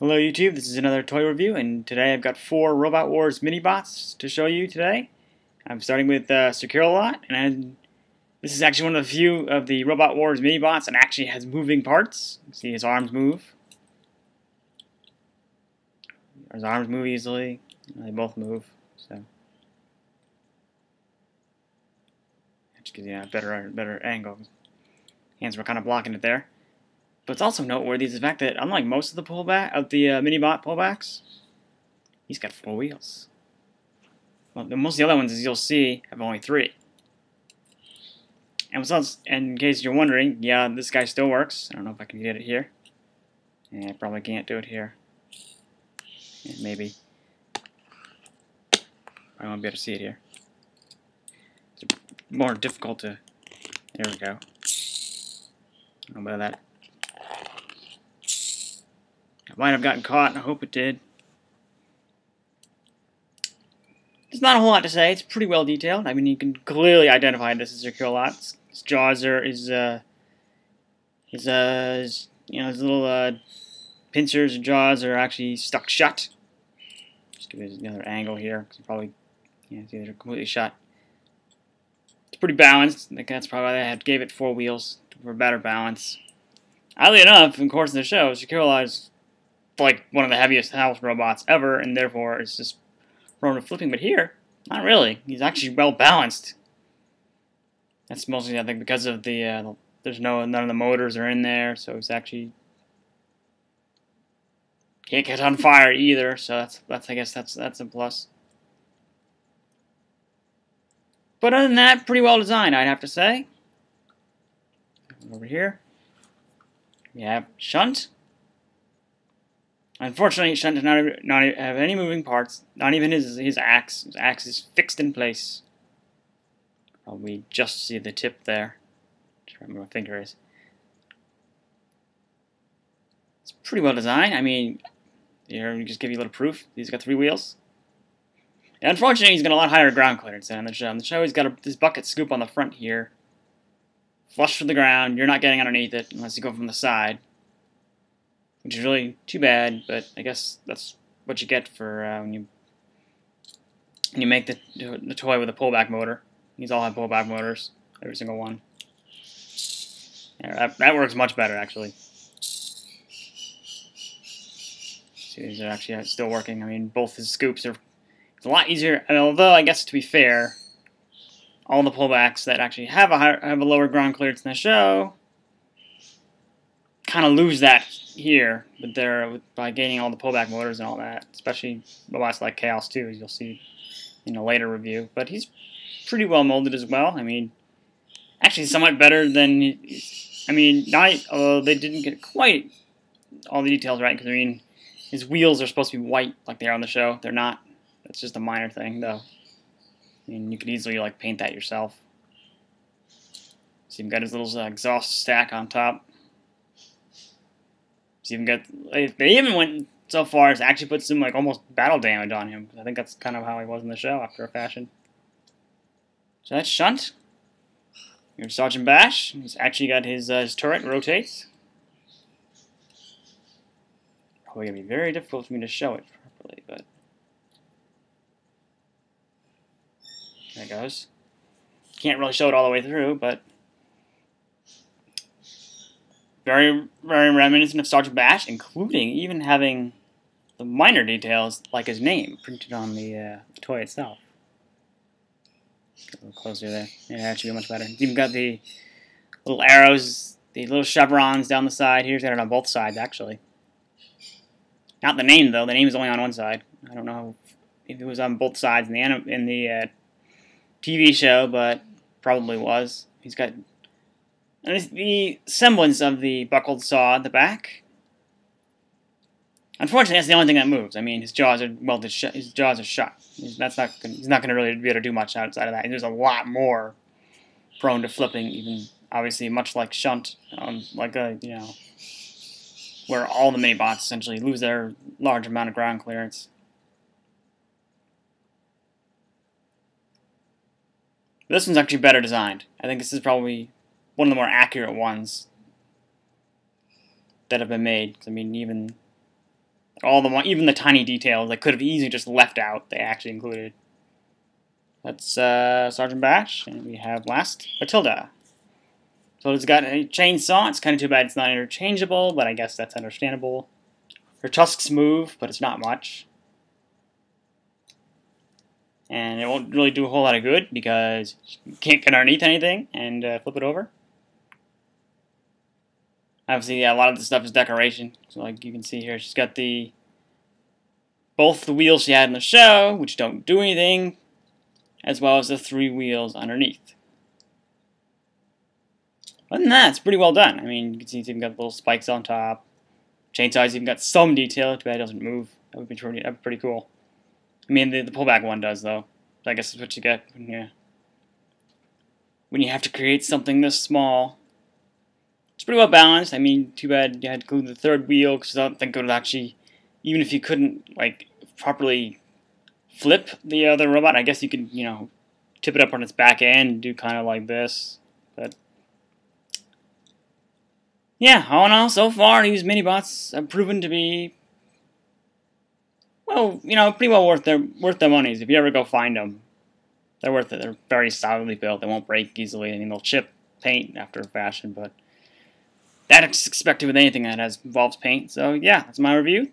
Hello YouTube, this is another toy review, and today I've got 4 Robot Wars Minibots to show you today. I'm starting with Secure-a-Lot, and this is actually one of the few of the Robot Wars Minibots that actually has moving parts. You can see his arms move. His arms move easily. They both move, so just gives you a better angle. Hands were kind of blocking it there. But it's also noteworthy is the fact that unlike most of the Minibot pullbacks, he's got 4 wheels. Well, most of the other ones, as you'll see, have only 3. And in case you're wondering, yeah, this guy still works. I don't know if I can get it here. Yeah, I probably can't do it here. Yeah, maybe. I won't be able to see it here. It's more difficult to. There we go. A little bit of that. It might have gotten caught, I hope it did. There's not a whole lot to say. It's pretty well detailed. I mean, you can clearly identify this as Secure-a-Lot. His jaws are his little pincers and jaws are actually stuck shut. Just give you another angle here, because probably see they're completely shut. It's pretty balanced. I think that's probably why I gave it 4 wheels for better balance. Oddly enough, in the course of the show, Secure-a-Lot is like one of the heaviest house robots ever, and therefore it's just prone to flipping. But here, not really. He's actually well balanced. That's mostly, I think, because of the none of the motors are in there, so it's actually can't catch on fire either. So that's I guess that's a plus. But other than that, pretty well designed, I'd have to say. Over here, we have Shunt. Unfortunately, Shunt does not have any moving parts, not even his axe. His axe is fixed in place. We just see the tip there. Just remember where my finger is. It's pretty well designed. I mean, here, we just give you a little proof. He's got 3 wheels. And unfortunately, he's got a lot higher ground clearance than on the show. On the show, he's got this bucket scoop on the front here. Flush to the ground. You're not getting underneath it unless you go from the side. Which is really too bad, but I guess that's what you get for when you make the toy with a pullback motor. These all have pullback motors, every single one. Yeah, that works much better, actually. See, these are actually still working. I mean, both his scoops are. It's a lot easier. And although I guess to be fair, all the pullbacks that actually have a lower ground clearance in the show kind of lose that here, but by gaining all the pullback motors and all that, especially robots like Chaos 2, as you'll see in a later review. But he's pretty well molded as well. I mean, actually somewhat better than. I mean, they didn't get quite all the details right, because I mean, his wheels are supposed to be white like they are on the show. They're not. That's just a minor thing, though. I mean, you could easily like paint that yourself. So you've got his little exhaust stack on top. So even they even went so far as to actually put some like almost battle damage on him. I think that's kind of how he was in the show after a fashion. So that's Shunt. Here's Sergeant Bash. He's actually got his turret rotates. Probably gonna be very difficult for me to show it properly, but there it goes. Can't really show it all the way through, but very, very reminiscent of Sergeant Bash, including even having the minor details like his name printed on the toy itself. Get a little closer there. Yeah, that should be much better. It's even got the little arrows, the little chevrons down the side. Here's got it on both sides, actually. Not the name, though. The name is only on one side. I don't know if it was on both sides in the TV show, but probably was. He's got the semblance of the buckled saw at the back. Unfortunately, that's the only thing that moves. I mean, his jaws are welded shut. His jaws are shut. He's not going to really be able to do much outside of that. And there's a lot more prone to flipping, even obviously much like Shunt, where all the Minibots essentially lose their large amount of ground clearance. This one's actually better designed. I think this is probably one of the more accurate ones that have been made. I mean, even even the tiny details that could have easily just left out, they actually included. That's Sergeant Bash, and we have last Matilda. Matilda's got a chainsaw. It's kind of too bad it's not interchangeable, but I guess that's understandable. Her tusks move, but it's not much. And it won't really do a whole lot of good because you can't get underneath anything and flip it over. Obviously, yeah, a lot of the stuff is decoration. So like you can see here, she's got both the wheels she had in the show, which don't do anything, as well as the 3 wheels underneath. Other than that, it's pretty well done. I mean, you can see it's even got little spikes on top. Chainsaw's even got some detail. Too bad it doesn't move. That would be pretty cool. I mean, the pullback one does, though. I guess that's what you get when you have to create something this small. It's pretty well balanced. I mean, too bad you had to include the 3rd wheel, because I don't think it would actually, even if you couldn't like properly flip the other robot, I guess you could, tip it up on its back end and do kind of like this. But yeah, all in all, so far these Minibots have proven to be, well, pretty well worth their monies. If you ever go find them, they're worth it. They're very solidly built. They won't break easily. I mean, they'll chip paint after a fashion, but that's expected with anything that involves paint. So yeah, that's my review.